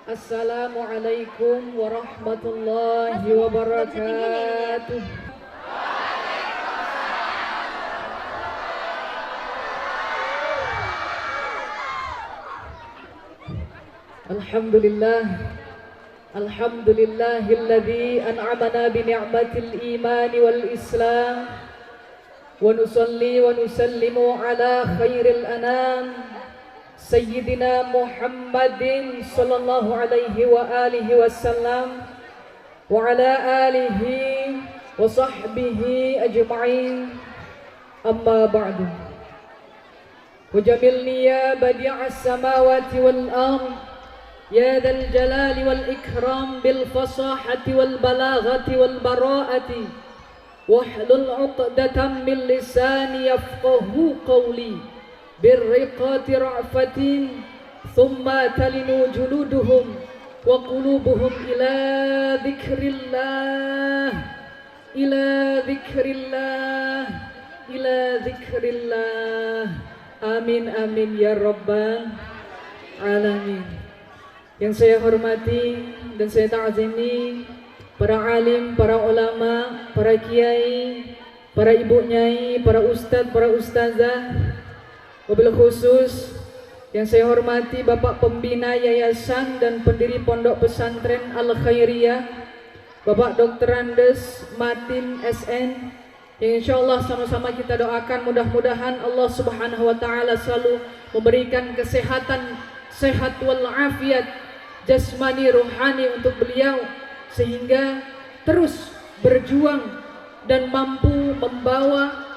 Assalamualaikum warahmatullahi wabarakatuh. Alhamdulillah. Alhamdulillahilladzi an'amana bi ni'matil imani wal islam. Wa nusalli wa nusallimu ala khairil anam Sayyidina Muhammadin sallallahu alaihi wa alihi wasallam wa ala alihi wa sahbihi ajma'in. Amma ba'du. Wa jamilni ya badi'as samawati wal ard ya dzal jalali wal ikram bil fasahati wal balaghati wal bara'ati wahlul 'uqdatam min lisani yafqahu qawli birriqati ra'fatin thumma talinu juluduhum wa qulubuhum ila dzikrillah ila dzikrillah ila dzikrillah. Amin amin ya rabbal alamin. Yang saya hormati dan saya ta'zimi para alim, para ulama, para kiai, para ibu nyai, para ustadz, para ustazah. Wabil khusus yang saya hormati Bapak Pembina Yayasan dan pendiri Pondok Pesantren Al-Khairiyah, Bapak Dr. Andes Matin SN, yang insya Allah sama-sama kita doakan mudah-mudahan Allah Subhanahu wa Ta'ala selalu memberikan kesehatan, sehat wal afiat jasmani rohani untuk beliau, sehingga terus berjuang dan mampu membawa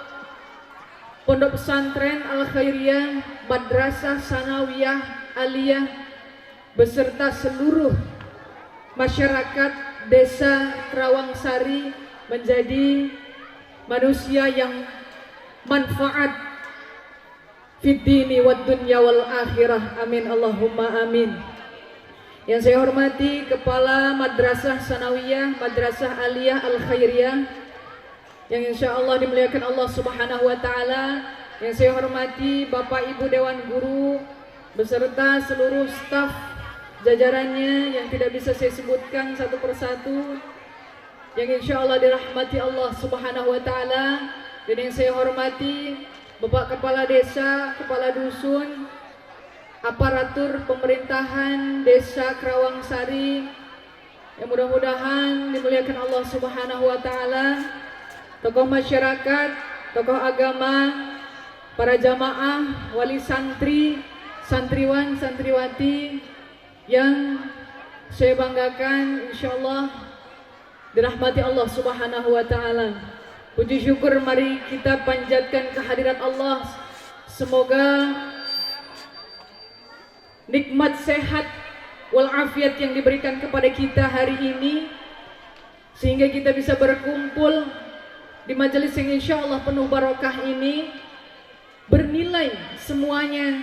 Pondok Pesantren Al-Khairiyah, Madrasah Sanawiyah Aliyah beserta seluruh masyarakat Desa Krawangsari menjadi manusia yang manfaat fid dini wad dunya wal akhirah. Amin Allahumma amin. Yang saya hormati Kepala Madrasah Sanawiyah Madrasah Aliyah Al-Khairiyah yang insya Allah dimuliakan Allah Subhanahu wa Ta'ala, yang saya hormati Bapak Ibu Dewan Guru beserta seluruh staf jajarannya yang tidak bisa saya sebutkan satu persatu, yang insya Allah dirahmati Allah Subhanahu wa Ta'ala, dan yang saya hormati Bapak Kepala Desa, Kepala Dusun, aparatur pemerintahan Desa Krawangsari, yang mudah-mudahan dimuliakan Allah Subhanahu wa Ta'ala, tokoh masyarakat, tokoh agama, para jamaah, wali santri, santriwan, santriwati yang saya banggakan, insyaallah dirahmati Allah Subhanahu wa Ta'ala. Puji syukur mari kita panjatkan kehadirat Allah. Semoga nikmat sehat wal afiat yang diberikan kepada kita hari ini, sehingga kita bisa berkumpul di majelis yang insya Allah penuh barokah ini, bernilai semuanya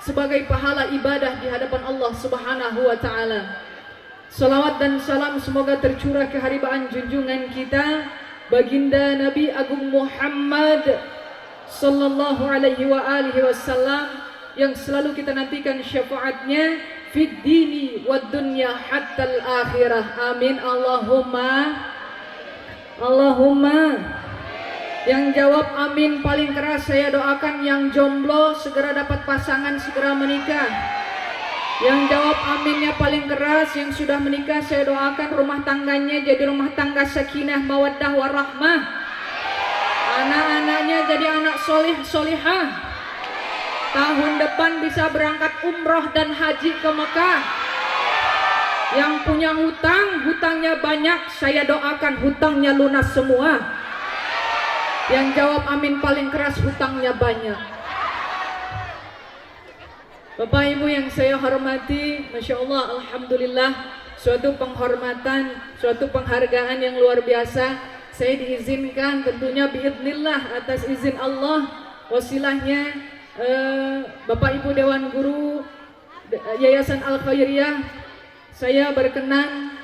sebagai pahala ibadah di hadapan Allah Subhanahu wa Ta'ala. Salawat dan salam semoga tercurah ke haribaan junjungan kita baginda Nabi Agung Muhammad sallallahu alaihi wa alihi wasallam, yang selalu kita nantikan syafaatnya fid dini wad dunya hatta al akhirah. Amin Allahumma Allahumma. Yang jawab amin paling keras saya doakan yang jomblo segera dapat pasangan, segera menikah. Yang jawab aminnya paling keras yang sudah menikah saya doakan rumah tangganya jadi rumah tangga sakinah mawaddah warahmah. Anak-anaknya jadi anak solih solihah. Tahun depan bisa berangkat umroh dan haji ke Mekah. Yang punya hutang, hutangnya banyak, saya doakan hutangnya lunas semua. Yang jawab amin paling keras hutangnya banyak. Bapak Ibu yang saya hormati, Masya Allah, Alhamdulillah, suatu penghormatan, suatu penghargaan yang luar biasa. Saya diizinkan tentunya biidznillah atas izin Allah, wasilahnya Bapak Ibu Dewan Guru Yayasan Al-Khairiyah, saya berkenan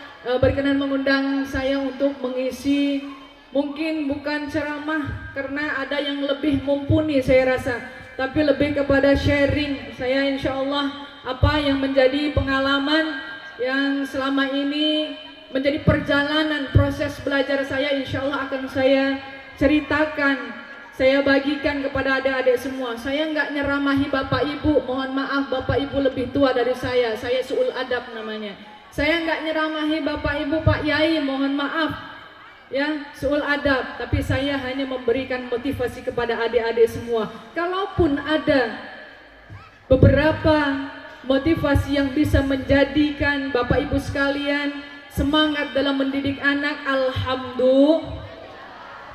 mengundang saya untuk mengisi, mungkin bukan ceramah karena ada yang lebih mumpuni saya rasa, tapi lebih kepada sharing. Saya insya Allah apa yang menjadi pengalaman yang selama ini menjadi perjalanan proses belajar saya, insya Allah akan saya ceritakan, saya bagikan kepada adik-adik semua. Saya nggak nyeramahi Bapak Ibu, mohon maaf Bapak Ibu lebih tua dari saya suul adab namanya. Saya nggak nyeramahi Bapak Ibu Pak Yai, mohon maaf ya, suul adab. Tapi saya hanya memberikan motivasi kepada adik-adik semua. Kalaupun ada beberapa motivasi yang bisa menjadikan Bapak Ibu sekalian semangat dalam mendidik anak, alhamdulillah.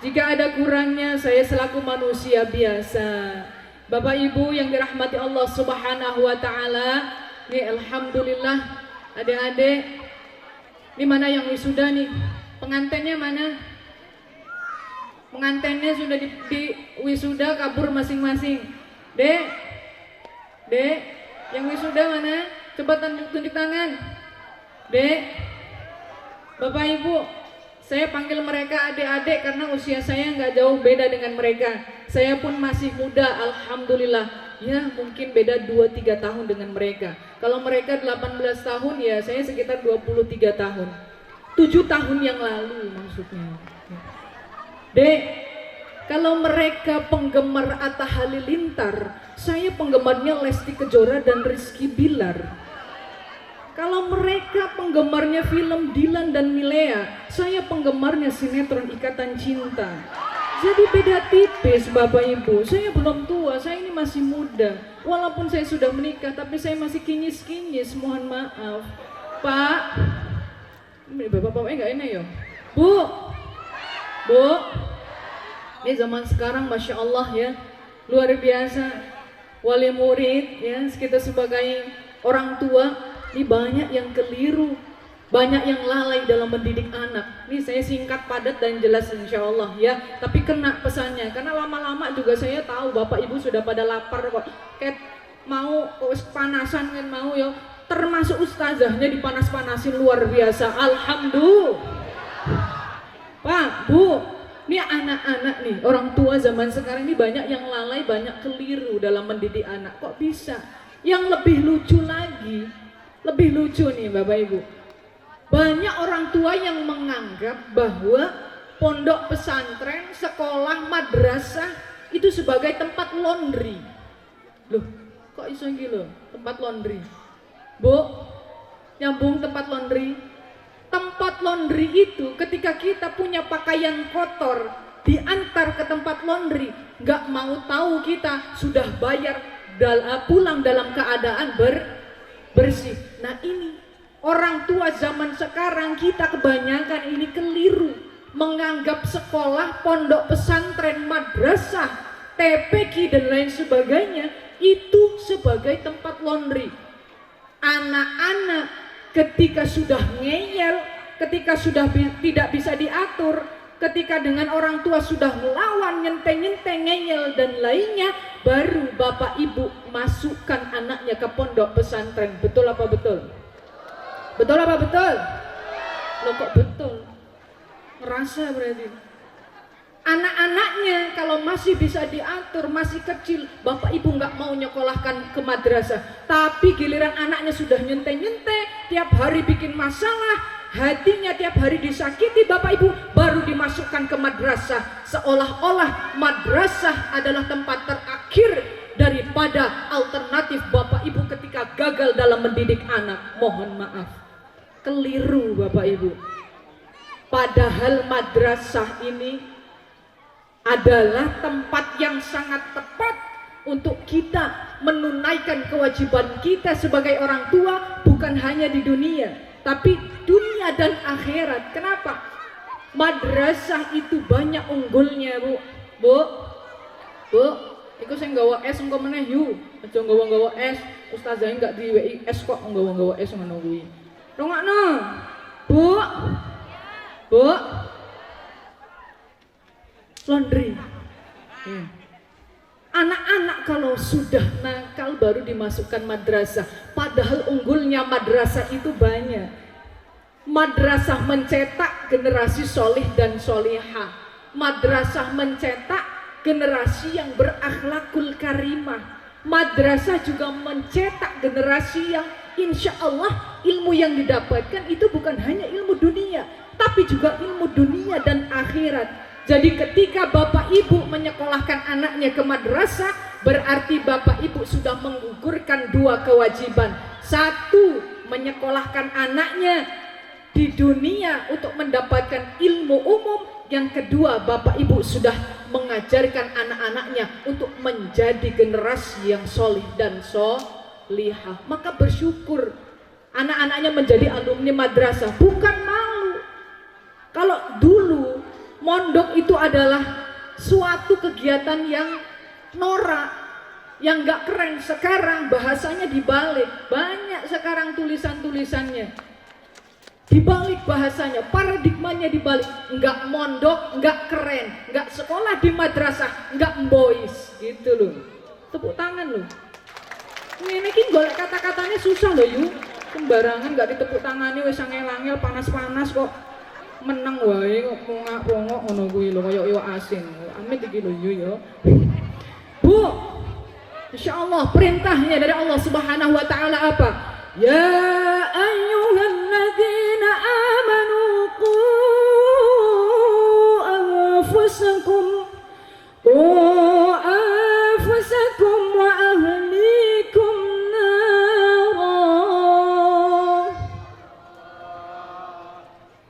Jika ada kurangnya, saya selaku manusia biasa. Bapak Ibu yang dirahmati Allah Subhanahu wa taala, nih alhamdulillah adik-adik. Ini mana yang wisuda nih? Pengantinnya mana? Pengantinnya sudah di wisuda kabur masing-masing. Dek, yang wisuda mana? Coba tunjuk tangan. Dek, Bapak Ibu, saya panggil mereka adik-adik karena usia saya nggak jauh beda dengan mereka. Saya pun masih muda, alhamdulillah. Ya mungkin beda 2-3 tahun dengan mereka. Kalau mereka 18 tahun, ya saya sekitar 23 tahun. 7 tahun yang lalu maksudnya. Dek, kalau mereka penggemar Atta Halilintar, saya penggemarnya Lesti Kejora dan Rizky Bilar. Kalau mereka penggemarnya film Dilan dan Milea, saya penggemarnya sinetron Ikatan Cinta. Jadi beda tipis Bapak Ibu. Saya belum tua, saya ini masih muda. Walaupun saya sudah menikah, tapi saya masih kinyis-kinyis, mohon maaf. Pak, ini bapak-bapaknya nggak enak ya? Bu, ini zaman sekarang Masya Allah ya, luar biasa. Wali murid ya, kita sebagai orang tua, ini banyak yang keliru, banyak yang lalai dalam mendidik anak. Ini saya singkat, padat dan jelas insya Allah ya. Tapi kena pesannya, karena lama-lama juga saya tahu Bapak Ibu sudah pada lapar kok. Kayak mau panasan kan mau ya. Termasuk ustazahnya dipanas-panasin luar biasa. Alhamdulillah. Pak, Bu, ini anak-anak nih, orang tua zaman sekarang ini banyak yang lalai, banyak keliru dalam mendidik anak. Kok bisa? Yang lebih lucu lagi, lebih lucu nih Bapak Ibu, banyak orang tua yang menganggap bahwa pondok pesantren, sekolah, madrasah itu sebagai tempat laundry. Loh, kok iso gitu? Tempat laundry. Bu, nyambung tempat laundry. Tempat laundry itu ketika kita punya pakaian kotor diantar ke tempat laundry, nggak mau tahu kita sudah bayar pulang dalam keadaan bersih. Nah ini orang tua zaman sekarang, kita kebanyakan ini keliru menganggap sekolah, pondok pesantren, madrasah, TPQ dan lain sebagainya itu sebagai tempat laundry. Anak-anak ketika sudah ngeyel, ketika sudah tidak bisa diatur, ketika dengan orang tua sudah melawan, nyenteng-nyenteng, ngeyel dan lainnya, baru Bapak Ibu masukkan anaknya ke pondok pesantren. Betul apa betul? Betul apa betul? Loh kok betul? Ngerasa berarti. Anak-anaknya kalau masih bisa diatur, masih kecil, Bapak Ibu nggak mau nyekolahkan ke madrasah. Tapi giliran anaknya sudah nyenteng-nyenteng, tiap hari bikin masalah, hatinya tiap hari disakiti, Bapak Ibu baru dimasukkan ke madrasah. Seolah-olah madrasah adalah tempat terakhir daripada alternatif Bapak Ibu ketika gagal dalam mendidik anak. Mohon maaf, keliru Bapak Ibu. Padahal madrasah ini adalah tempat yang sangat tepat untuk kita menunaikan kewajiban kita sebagai orang tua, bukan hanya di dunia tapi dunia dan akhirat. Kenapa? Madrasah itu banyak unggulnya Bu, iku sing nggawa es engko meneh yu, aja nggawa es, ustazah enggak diweki es kok nggawa es ngono kuwi. Rungokno. Bu, laundry. Anak-anak kalau sudah nakal baru dimasukkan madrasah. Padahal unggulnya madrasah itu banyak. Madrasah mencetak generasi solih dan solihah. Madrasah mencetak generasi yang berakhlakul karimah. Madrasah juga mencetak generasi yang insya Allah ilmu ilmu yang didapatkan itu bukan hanya ilmu dunia, tapi juga ilmu dunia dan akhirat. Jadi ketika bapak ibu menyekolahkan anaknya ke madrasah, berarti bapak ibu sudah menggugurkan dua kewajiban. Satu, menyekolahkan anaknya di dunia untuk mendapatkan ilmu umum. Yang kedua, bapak ibu sudah mengajarkan anak-anaknya untuk menjadi generasi yang solih dan solihah. Maka bersyukur anak-anaknya menjadi alumni madrasah, bukan malu. Kalau dulu mondok itu adalah suatu kegiatan yang norak, yang gak keren. Sekarang bahasanya dibalik, banyak sekarang tulisan-tulisannya dibalik, bahasanya, paradigmanya dibalik. Nggak mondok, nggak keren, nggak sekolah di madrasah, nggak boys, gitu loh. Tepuk tangan loh. Ini kan golek kata-katanya susah loh yuk. Sembarangan nggak ditepuk tangani, wes angel-angel, panas-panas kok menang wae kok pongak-pongok ngono kuwi lho, kaya iwak asin. Amit iki lho yo. Bu, insyaallah perintahnya dari Allah Subhanahu wa taala apa? Ya ayyuhalladzina amanu qu anfusakum wa ahlikum nara.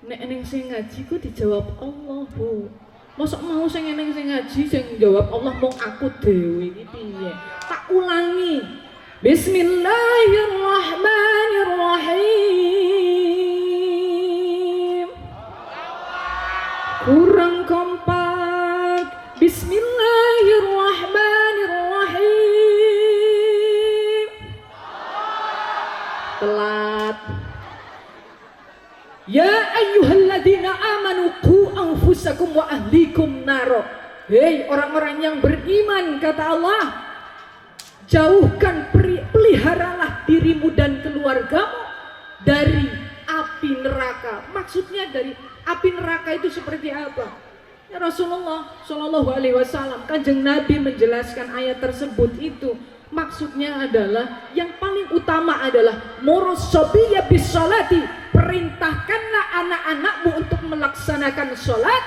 Nek ning sing ngaji ku dijawab Allah, Bu. Mosok mau sing eneng sing ngaji sing jawab Allah mung aku dhewe iki piye? Tak ulangi. Bismillahirrahmanirrahim. Kurang kompak. Bismillahirrahmanirrahim. Telat. Ya ayyuhalladzina amanu qu anfusakum wa ahlikum naro. Hei orang-orang yang beriman, kata Allah, jauhkan, peliharalah dirimu dan keluargamu dari api neraka. Maksudnya dari api neraka itu seperti apa? Ya Rasulullah Shallallahu Alaihi Wasallam, Kanjeng Nabi menjelaskan ayat tersebut itu. Maksudnya adalah yang paling utama adalah murussobiyya bisolati. Perintahkanlah anak-anakmu untuk melaksanakan sholat.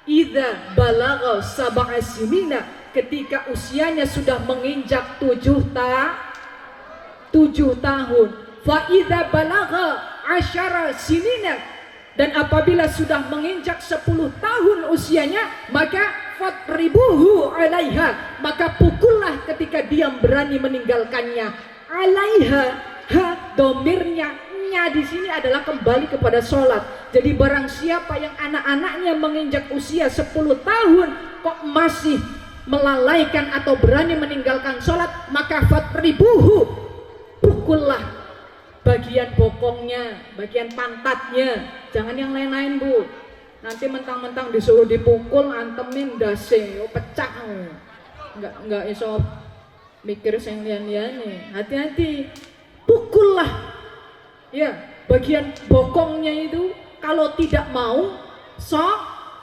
Idza balagha sab'a sinina, ketika usianya sudah menginjak 7 tahun. Fa idza balagha 10 sinina, dan apabila sudah menginjak 10 tahun usianya, maka fatribuhu 'alaiha, maka pukullah ketika dia berani meninggalkannya. 'Alaiha, ha domirnya di sini adalah kembali kepada sholat. Jadi barang siapa yang anak-anaknya menginjak usia 10 tahun kok masih melalaikan atau berani meninggalkan sholat, maka fatribuhu, pukullah bagian bokongnya, bagian pantatnya, jangan yang lain-lain Bu. Nanti mentang-mentang disuruh dipukul, antemin dase, pecah. Enggak iso mikir sing lian-liane. Hati-hati, pukullah ya bagian bokongnya itu. Kalau tidak mau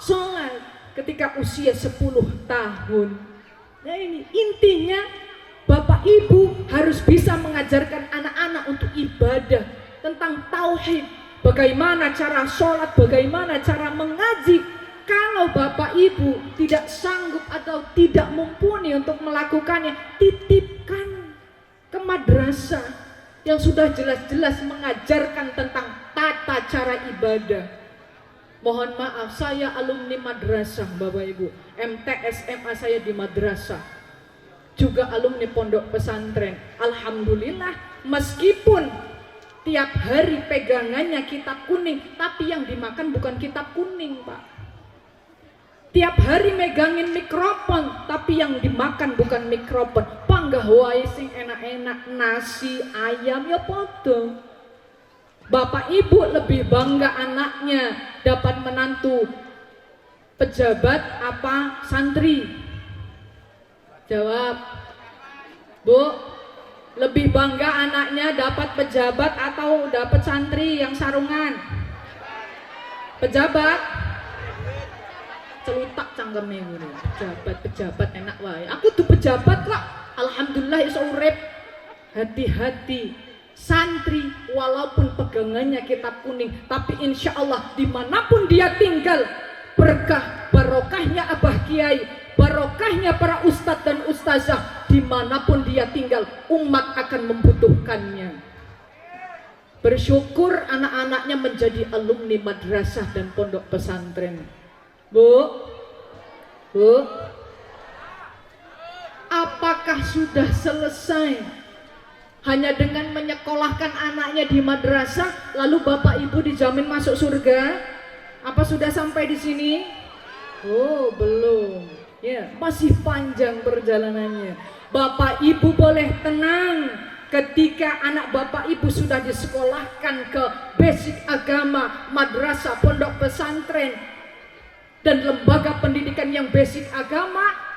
sholat ketika usia 10 tahun. Nah ini intinya, bapak ibu harus bisa mengajarkan anak-anak untuk ibadah, tentang tauhid, bagaimana cara sholat, bagaimana cara mengaji. Kalau bapak ibu tidak sanggup atau tidak mumpuni untuk melakukannya, titipkan ke madrasah yang sudah jelas-jelas mengajarkan tentang tata cara ibadah. Mohon maaf, saya alumni madrasah Bapak Ibu, MTS SMA saya di madrasah, juga alumni pondok pesantren. Alhamdulillah, meskipun tiap hari pegangannya kitab kuning, tapi yang dimakan bukan kitab kuning Pak. Tiap hari megangin mikrofon, tapi yang dimakan bukan mikrofon. Panggah wae sing enak-enak, nasi, ayam ya podo. Bapak ibu lebih bangga anaknya dapat menantu pejabat apa santri? Jawab Bu, lebih bangga anaknya dapat pejabat atau dapat santri yang sarungan? Pejabat. Celutak cangkeme ngono. Pejabat enak wae. Aku tuh pejabat kok. Alhamdulillah iso urip. Hati-hati. santri walaupun pegangannya kitab kuning, tapi insya Allah dimanapun dia tinggal, berkah barokahnya Abah Kiai, barokahnya para ustadz dan ustazah, dimanapun dia tinggal umat akan membutuhkannya. Bersyukur anak-anaknya menjadi alumni madrasah dan pondok pesantren. Bu, apakah sudah selesai hanya dengan menyekolahkan anaknya di madrasah lalu bapak ibu dijamin masuk surga? Apa sudah sampai di sini? Oh, belum. Ya, masih panjang perjalanannya. Bapak ibu boleh tenang ketika anak bapak ibu sudah disekolahkan ke basic agama, madrasah, pondok pesantren dan lembaga pendidikan yang basic agama.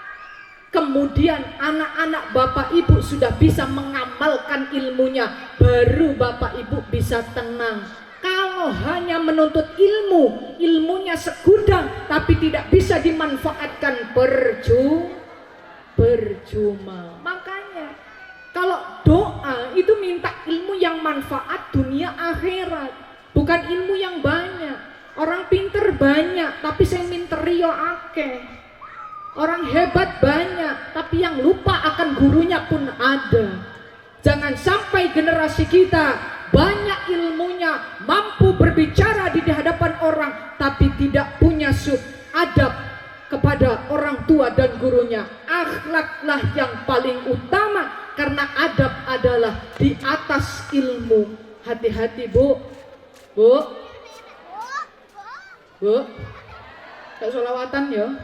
Kemudian anak-anak bapak ibu sudah bisa mengamalkan ilmunya, baru bapak ibu bisa tenang. Kalau hanya menuntut ilmu, ilmunya segudang tapi tidak bisa dimanfaatkan, percuma. Makanya kalau doa itu minta ilmu yang manfaat dunia akhirat, bukan ilmu yang banyak. Orang pinter banyak tapi saya minteri yo akeh. Orang hebat banyak, tapi yang lupa akan gurunya pun ada. Jangan sampai generasi kita banyak ilmunya, mampu berbicara di hadapan orang, tapi tidak punya adab kepada orang tua dan gurunya. Akhlaklah yang paling utama, karena adab adalah di atas ilmu. Hati-hati bu. Tak sholawatan ya.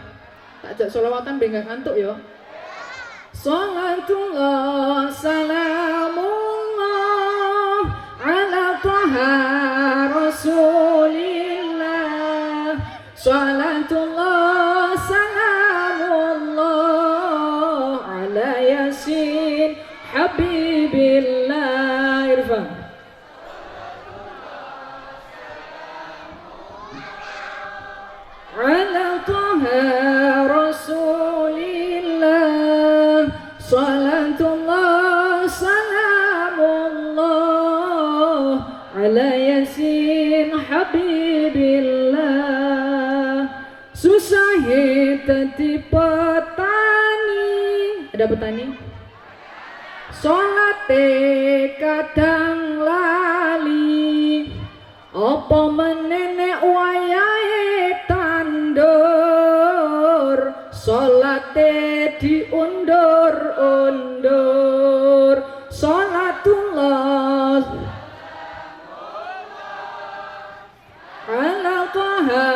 Tak ajak sholawatan biar gak ngantuk ya. Salatullah salamullah ala taha rasulillah. Salatullah salamullah ala yasin habibillah. Irfan. Ala taha rasulillah. Salatullah salamullah ala yasin habibillah. Susah tadi petani. Ada petani? Salate kadang lali, apa menenek wayahe tandur. Salate diundur-undur. Salatullah ala taha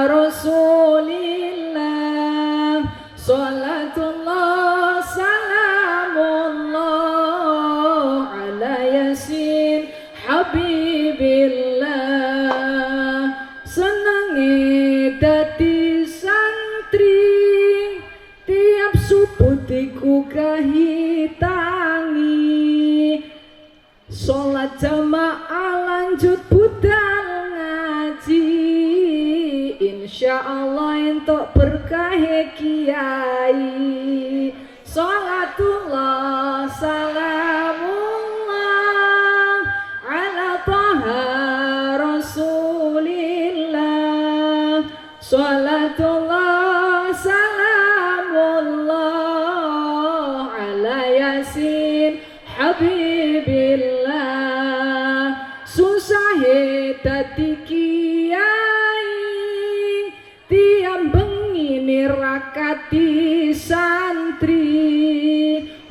rasulillah. Salatullah salamullah ala yasin habibillah. Senangi dadi santri, tiap subuh diku kahitangi. Sholat jamaah lanjut budal ngaji, insya Allah entuk berkah kiai. Salatullah salamullah ala taha rasulillah. Salatullah salamullah ala yasin habibillah. Susah dadi kiai, tiap bengi nirakati santri.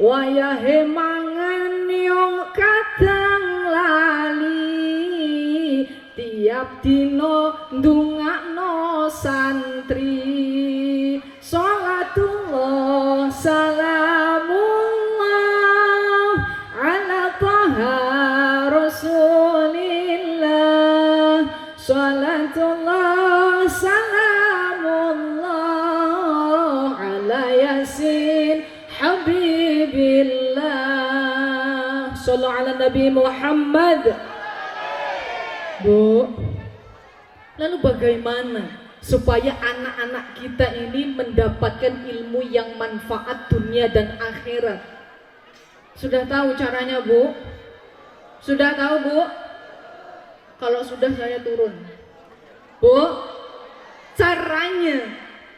Wayahe mangan yo kadang lali, tiap dino ndungakno santri. Salatullah salamullah ala taha rasulillah. Salatullah salamullah ala yasin habibillah. Sallu ala Nabi Muhammad. Bu, lalu bagaimana supaya anak-anak kita ini mendapatkan ilmu yang manfaat dunia dan akhirat? Sudah tahu caranya bu? Sudah tahu Bu? Kalau sudah saya turun. Bu, caranya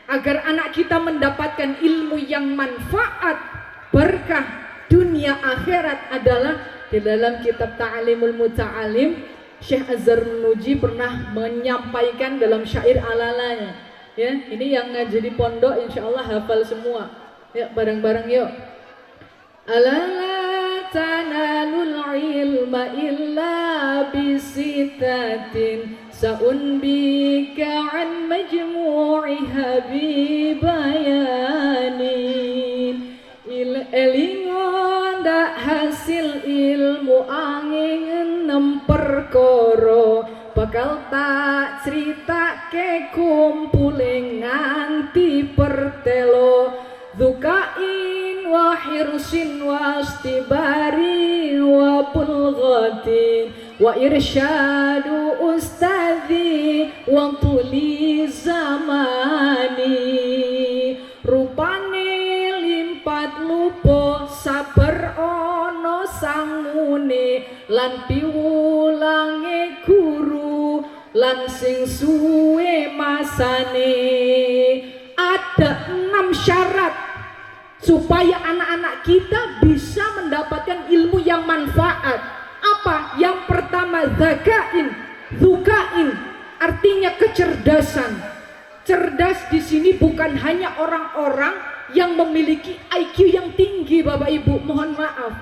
agar anak kita mendapatkan ilmu yang manfaat, berkah dunia akhirat adalah di dalam kitab Ta'limul Muta'alim, Syekh Azhar Nuji pernah menyampaikan dalam syair alalanya. Ya, ini yang ngaji di pondok insya Allah hafal semua. Ya, bareng-bareng yuk. Alala tanalul ilma illa bisitatin sa'unbika an majmu'iha bibayanin elingon dak hasil ilmu angin nemperkoro bakal tak cerita ke kumpuling nganti pertelo Dukain wa hirsin wa astibari wa bulghatin wa irsyadu ustadhi wa tuli zamani rupane limpat lupo sabar ono sangune lan piwulange guru lan sing suwe masane ada 6 syarat supaya anak-anak kita bisa mendapatkan ilmu yang manfaat. Apa? Yang pertama zakain, zukain, artinya kecerdasan. Cerdas di sini bukan hanya orang-orang yang memiliki IQ yang tinggi, Bapak Ibu, mohon maaf.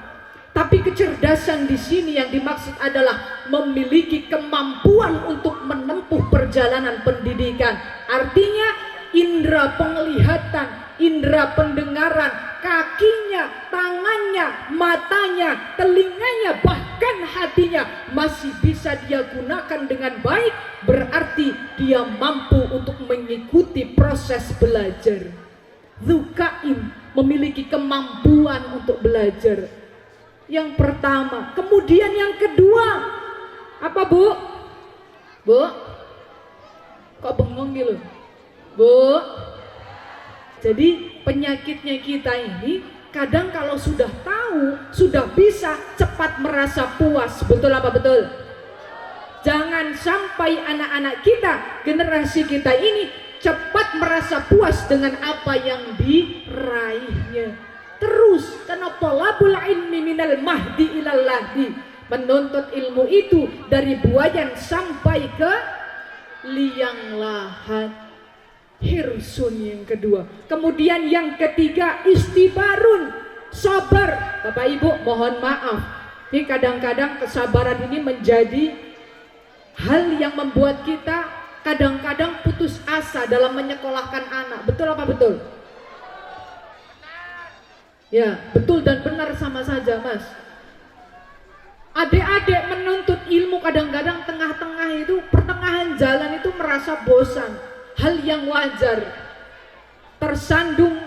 Tapi kecerdasan di sini yang dimaksud adalah memiliki kemampuan untuk menempuh perjalanan pendidikan. Artinya indera penglihatan, indera pendengaran, kakinya, tangannya, matanya, telinganya, bahkan hatinya masih bisa dia gunakan dengan baik, berarti dia mampu untuk mengikuti proses belajar. Zukain, memiliki kemampuan untuk belajar. Yang pertama, kemudian yang kedua, apa Bu? Bu? Kok bengong gitu? Bu, jadi penyakitnya kita ini kadang kalau sudah tahu, sudah bisa cepat merasa puas. Betul apa betul? Jangan sampai anak-anak kita, generasi kita ini cepat merasa puas dengan apa yang diraihnya. Terus, karena thalabul ilmi minal mahdi ilal lahdi, menuntut ilmu itu dari buayan sampai ke liang lahat. Hirsun yang kedua. Kemudian yang ketiga istibarun, sabar. Bapak Ibu mohon maaf, ini kadang-kadang kesabaran ini menjadi hal yang membuat kita kadang-kadang putus asa dalam menyekolahkan anak. Betul apa betul? Ya, betul dan benar sama saja, Mas. Adik-adik menuntut ilmu kadang-kadang tengah-tengah itu, pertengahan jalan itu merasa bosan. Hal yang wajar, tersandung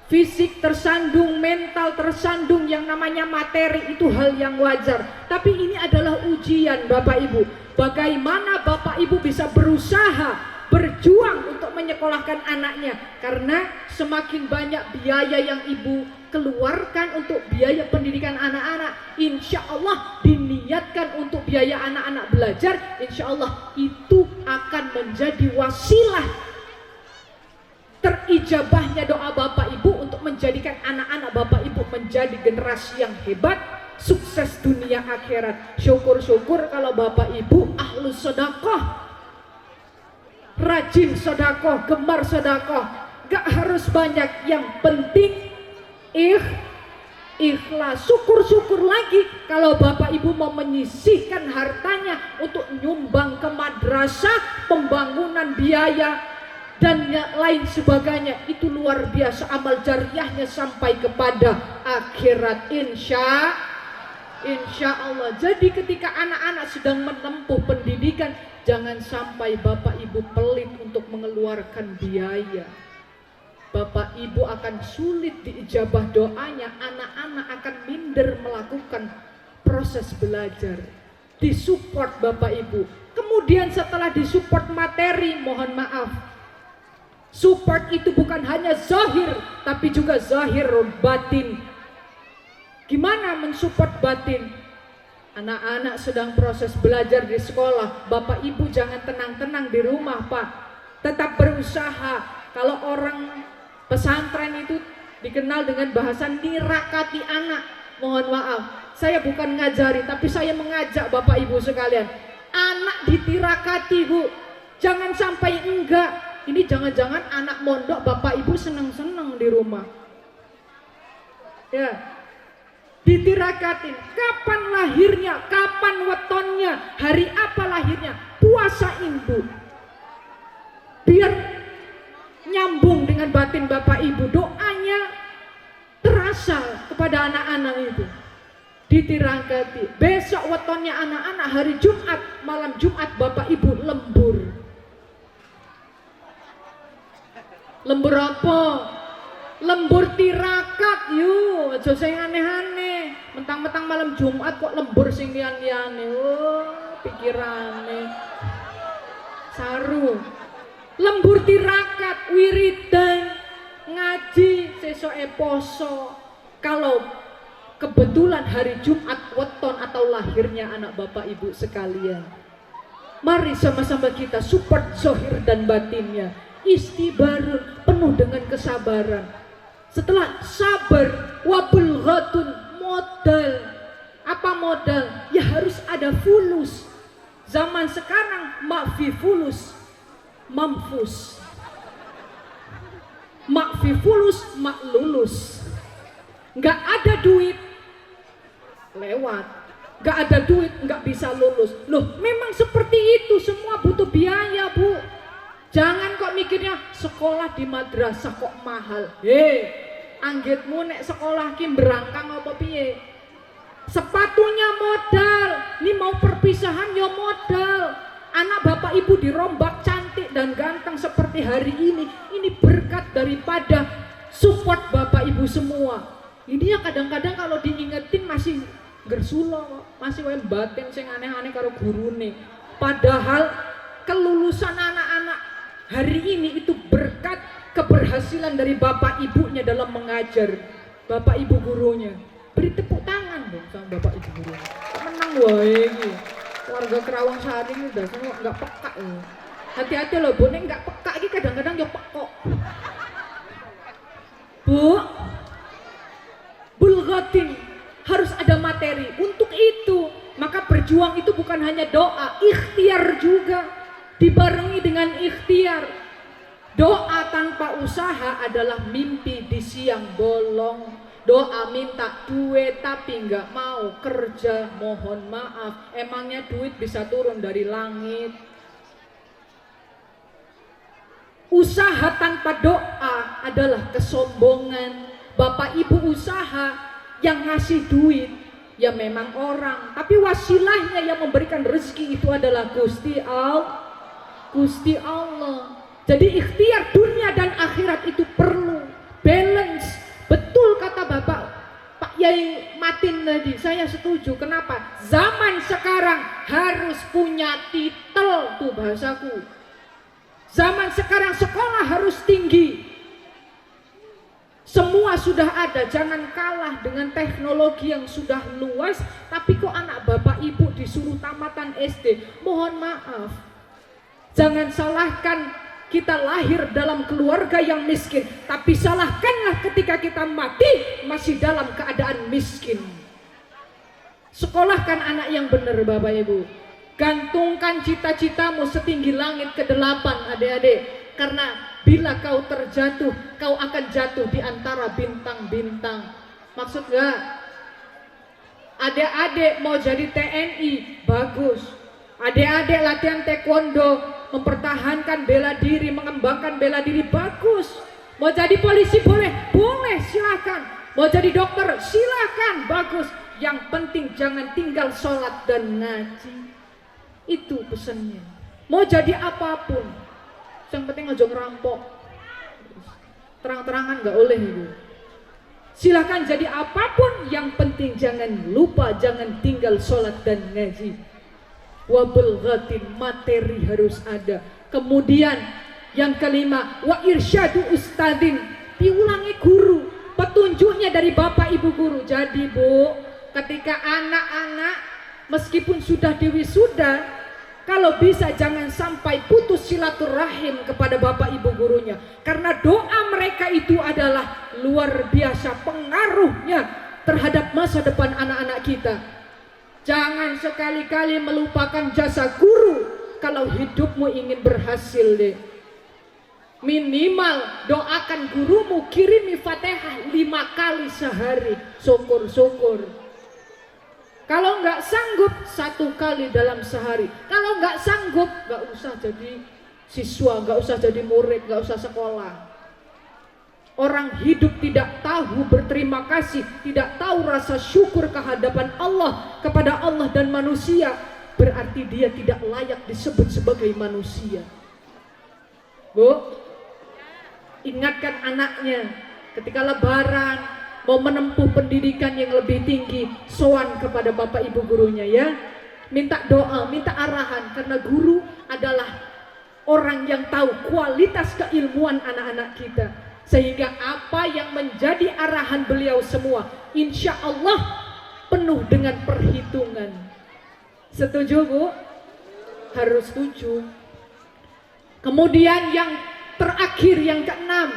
fisik, tersandung mental, tersandung yang namanya materi, itu hal yang wajar. Tapi ini adalah ujian Bapak Ibu. Bagaimana Bapak Ibu bisa berusaha, berjuang untuk menyekolahkan anaknya. Karena semakin banyak biaya yang Ibu keluarkan untuk biaya pendidikan anak-anak, insya Allah diniatkan untuk biaya anak-anak belajar, insya Allah itu akan menjadi wasilah terijabahnya doa Bapak Ibu untuk menjadikan anak-anak Bapak Ibu menjadi generasi yang hebat, sukses dunia akhirat. Syukur-syukur kalau Bapak Ibu ahlus sedekah, rajin sedekah, gemar sedekah. Gak harus banyak, yang penting ikhlas. Syukur-syukur lagi kalau Bapak Ibu mau menyisihkan hartanya untuk nyumbang ke madrasah, pembangunan biaya dan lain sebagainya. Itu luar biasa amal jariahnya sampai kepada akhirat, insya Allah. Jadi ketika anak-anak sedang menempuh pendidikan, jangan sampai Bapak Ibu pelit untuk mengeluarkan biaya. Bapak Ibu akan sulit diijabah doanya, anak-anak akan minder melakukan proses belajar. Disupport Bapak Ibu. Kemudian setelah disupport materi, mohon maaf, support itu bukan hanya zahir, tapi juga zahir batin. Gimana mensupport batin? Anak-anak sedang proses belajar di sekolah. Bapak Ibu jangan tenang-tenang di rumah, Pak. Tetap berusaha. Kalau orang pesantren itu dikenal dengan bahasa nirakati anak. Mohon maaf, saya bukan ngajari, tapi saya mengajak Bapak Ibu sekalian. Anak ditirakati, Bu. Jangan sampai enggak. Ini jangan-jangan anak mondok Bapak Ibu senang-senang di rumah. Ya, ditirakatin. Kapan lahirnya? Kapan wetonnya? Hari apa lahirnya? Puasain, Bu. Biar nyambung dengan batin Bapak Ibu. Doanya terasa kepada anak-anak itu. Ditirakati. Besok wetonnya anak-anak hari Jumat, malam Jumat Bapak Ibu lembur. Lembur apa? Lembur tirakat yuk. Aja sing aneh-aneh. Mentang-mentang malam Jumat kok lembur sing liyan-liyane. Oh, pikirane. Saru. Lembur tirakat, wiridan, ngaji, sesoke poso. Kalau kebetulan hari Jumat weton atau lahirnya anak Bapak Ibu sekalian, mari sama-sama kita support zahir dan batinnya. Istibarun, penuh dengan kesabaran. Setelah sabar, wabulghatun, modal. Apa modal? Ya harus ada fulus. Zaman sekarang makfi fulus, mamfus. Makfi fulus, mak lulus. Nggak ada duit, lewat. Nggak ada duit, nggak bisa lulus. Loh, memang seperti itu, semua butuh biaya, Bu. Jangan kok mikirnya sekolah di madrasah kok mahal. Anggitmu nek sekolah ki berangkang apa piye? Sepatunya modal. Ini mau perpisahan ya modal. Anak Bapak Ibu dirombak cantik dan ganteng seperti hari ini. Ini berkat daripada support Bapak Ibu semua. Ini ya kadang-kadang kalau diingetin masih gersulo, masih wae batin sing aneh-aneh karo gurune. Padahal kelulusan anak-anak hari ini itu berkat keberhasilan dari Bapak Ibunya dalam mengajar. Bapak Ibu gurunya. Beri tepuk tangan dong sama Bapak Ibu gurunya. Menang wae iki. Warga Kerawang Sari ini udah semua enggak peka ya. Hati-hati loh, Bu, nek enggak peka iki kadang-kadang ya pekok. Bu, bulghatin, harus ada materi. Untuk itu, maka berjuang itu bukan hanya doa, ikhtiar juga. Dibarengi dengan ikhtiar. Doa tanpa usaha adalah mimpi di siang bolong. Doa minta duit tapi nggak mau kerja, mohon maaf. Emangnya duit bisa turun dari langit? Usaha tanpa doa adalah kesombongan. Bapak Ibu usaha, yang ngasih duit ya memang orang, tapi wasilahnya yang memberikan rezeki itu adalah Gusti Allah. Jadi ikhtiar dunia dan akhirat itu perlu balance. Betul kata Bapak Pak Yai Matin tadi, saya setuju. Kenapa? Zaman sekarang harus punya titel, tuh bahasaku. Zaman sekarang sekolah harus tinggi. Semua sudah ada, jangan kalah dengan teknologi yang sudah luas. Tapi kok anak Bapak Ibu disuruh tamatan SD? Mohon maaf. Jangan salahkan kita lahir dalam keluarga yang miskin, tapi salahkanlah ketika kita mati masih dalam keadaan miskin. Sekolahkan anak yang benar, Bapak Ibu. Gantungkan cita-citamu setinggi langit ke-8, adik-adik. Karena bila kau terjatuh, kau akan jatuh di antara bintang-bintang. Maksud gak? Adik-adik mau jadi TNI, bagus. Adik-adik latihan taekwondo, mempertahankan bela diri, mengembangkan bela diri, bagus. Mau jadi polisi boleh, boleh, silakan. Mau jadi dokter, silakan, bagus. Yang penting jangan tinggal sholat dan ngaji. Itu pesannya. Mau jadi apapun, yang penting aja ngerampok. Terang-terangan nggak oleh itu. Silakan jadi apapun, yang penting jangan lupa, jangan tinggal sholat dan ngaji. Wabulghatin, materi harus ada. Kemudian yang kelima, wa irsyadu ustadin, diulangi guru, petunjuknya dari Bapak Ibu guru. Jadi Bu, ketika anak-anak meskipun sudah diwisuda, kalau bisa jangan sampai putus silaturahim kepada bapak ibu gurunya, karena doa mereka itu adalah luar biasa pengaruhnya terhadap masa depan anak-anak kita. Jangan sekali-kali melupakan jasa guru kalau hidupmu ingin berhasil deh. Minimal doakan gurumu, kirimi Fatihah 5 kali sehari, syukur-syukur. Kalau nggak sanggup 1 kali dalam sehari. Kalau nggak sanggup nggak usah jadi siswa, nggak usah jadi murid, nggak usah sekolah. Orang hidup tidak tahu berterima kasih, tidak tahu rasa syukur kehadapan Allah kepada Allah dan manusia, berarti dia tidak layak disebut sebagai manusia. Bu, ingatkan anaknya ketika lebaran mau menempuh pendidikan yang lebih tinggi, sowan kepada bapak ibu gurunya ya. Minta doa, minta arahan, karena guru adalah orang yang tahu kualitas keilmuan anak-anak kita. Sehingga apa yang menjadi arahan beliau semua, insya Allah penuh dengan perhitungan. Setuju Bu? Harus setuju. Kemudian yang terakhir, yang keenam,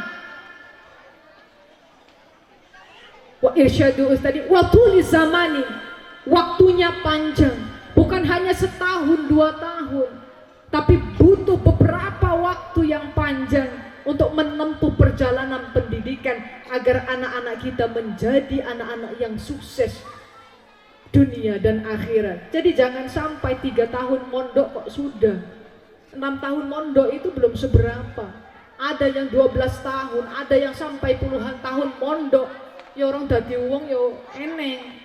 wa irsyadu ustadi wa tuli zamani, waktunya panjang, bukan hanya setahun 2 tahun, tapi butuh beberapa waktu yang panjang untuk menempuh perjalanan pendidikan agar anak-anak kita menjadi anak-anak yang sukses dunia dan akhirat. Jadi jangan sampai 3 tahun mondok kok sudah, 6 tahun mondok itu belum seberapa. Ada yang 12 tahun, ada yang sampai puluhan tahun mondok. Ya orang dadi wong ya eneng.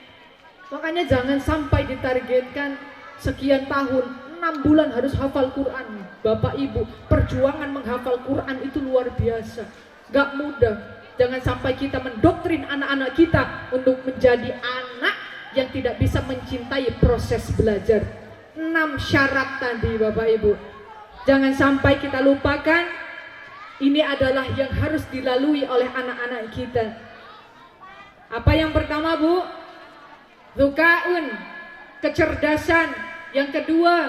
Makanya jangan sampai ditargetkan sekian tahun, 6 bulan harus hafal Quran. Bapak ibu, perjuangan menghafal Quran itu luar biasa, gak mudah. Jangan sampai kita mendoktrin anak-anak kita untuk menjadi anak yang tidak bisa mencintai proses belajar. 6 syarat tadi bapak ibu, jangan sampai kita lupakan. Ini adalah yang harus dilalui oleh anak-anak kita. Apa yang pertama Bu? Zukaun, kecerdasan. Yang kedua,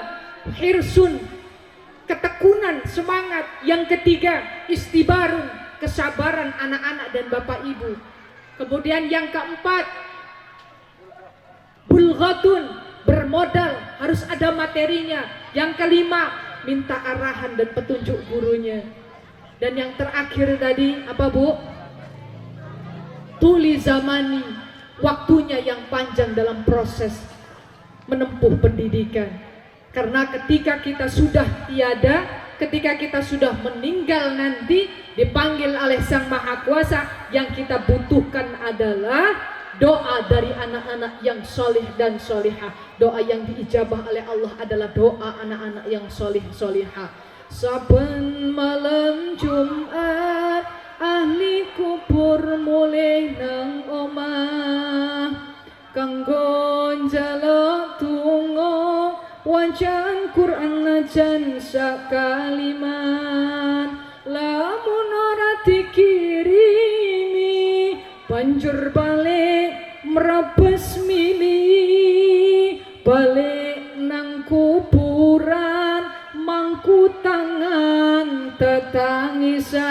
hirsun, ketekunan, semangat. Yang ketiga, istibarun, kesabaran anak-anak dan bapak ibu. Kemudian yang keempat, bulghatun, bermodal, harus ada materinya. Yang kelima, minta arahan dan petunjuk gurunya. Dan yang terakhir tadi apa Bu? Tuli zamani, waktunya yang panjang dalam proses menempuh pendidikan. Karena ketika kita sudah tiada, ketika kita sudah meninggal nanti, dipanggil oleh Sang Maha Kuasa, yang kita butuhkan adalah doa dari anak-anak yang soleh dan solihah. Doa yang diijabah oleh Allah adalah doa anak-anak yang soleh solihah. Saben malam Jumat ahli kubur mulih nang omah, kanggo njaluk donga wajan Quran najan sakaliman. Lamun ora dikirimi banjur balik mrebes mili, balik nang kuburan mangku tangan tetangisan.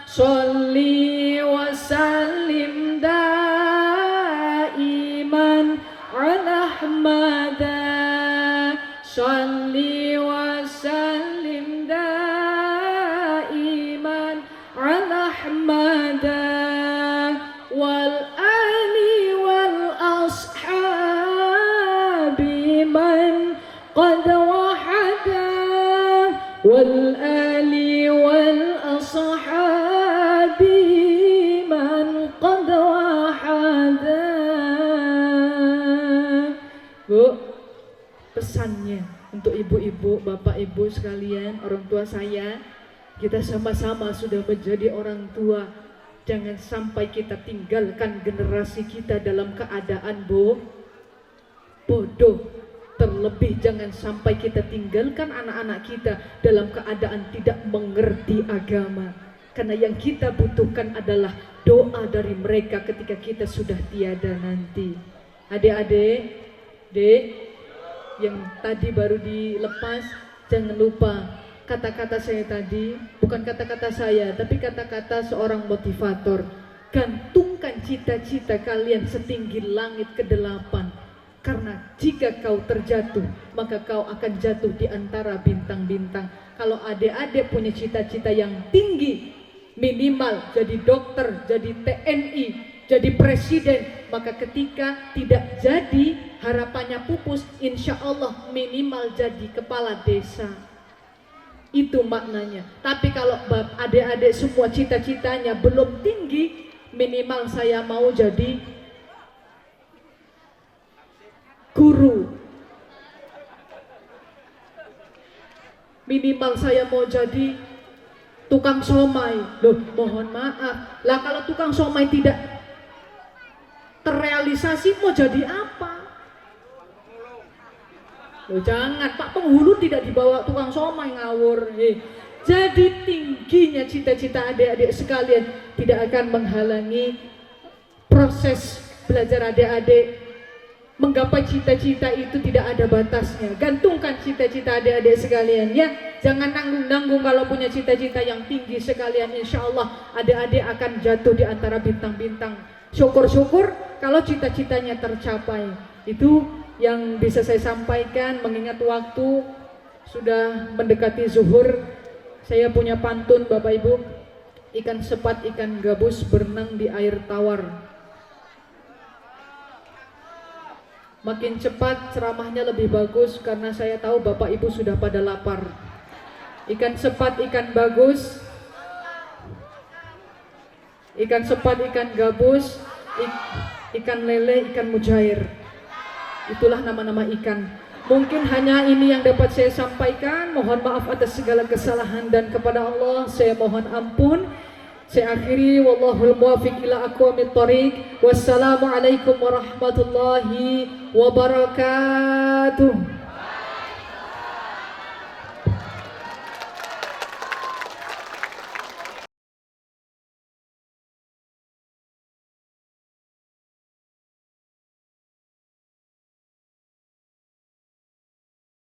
Sholli wa sallim daiman ala Ahmada, sholli wa sallim daiman ala Ahmada, wal ali wal ashabi man qad wahada, wal ali wal ashabi man qad wahada. Bu, pesannya untuk ibu-ibu, bapak ibu sekalian, orang tua saya, kita sama-sama sudah menjadi orang tua. Jangan sampai kita tinggalkan generasi kita dalam keadaan bodoh. Terlebih jangan sampai kita tinggalkan anak-anak kita dalam keadaan tidak mengerti agama. Karena yang kita butuhkan adalah doa dari mereka ketika kita sudah tiada nanti. Adik-adik, Dek, yang tadi baru dilepas, jangan lupa kata-kata saya tadi, bukan kata-kata saya, tapi kata-kata seorang motivator. Gantungkan cita-cita kalian setinggi langit ke-8. Karena jika kau terjatuh, maka kau akan jatuh di antara bintang-bintang. Kalau adik-adik punya cita-cita yang tinggi, minimal jadi dokter, jadi TNI, jadi presiden, maka ketika tidak jadi harapannya pupus, insya Allah minimal jadi kepala desa. Itu maknanya. Tapi kalau adik-adik semua cita-citanya belum tinggi, minimal saya mau jadi guru, minimal saya mau jadi tukang somai. Loh, mohon maaf lah, kalau tukang somai tidak terrealisasi mau jadi apa? Loh jangan, Pak penghulu tidak dibawa tukang somai, ngawur. Jadi tingginya cita-cita adik-adik sekalian tidak akan menghalangi proses belajar adik-adik. Menggapai cita-cita itu tidak ada batasnya. Gantungkan cita-cita adik-adik sekalian ya. Jangan nanggung-nanggung kalau punya cita-cita yang tinggi sekalian. Insya Allah adik-adik akan jatuh di antara bintang-bintang. Syukur-syukur kalau cita-citanya tercapai. Itu yang bisa saya sampaikan. Mengingat waktu sudah mendekati zuhur, saya punya pantun Bapak Ibu. Ikan sepat, ikan gabus berenang di air tawar. Makin cepat ceramahnya lebih bagus karena saya tahu Bapak Ibu sudah pada lapar. Ikan sepat, ikan bagus, ikan sepat, ikan gabus, ikan lele, ikan mujair. Itulah nama-nama ikan. Mungkin hanya ini yang dapat saya sampaikan. Mohon maaf atas segala kesalahan dan kepada Allah saya mohon ampun. Saya akhiri, wallahul muwaffiq ila aqwamit thoriq. Wassalamualaikum warahmatullahi wabarakatuh.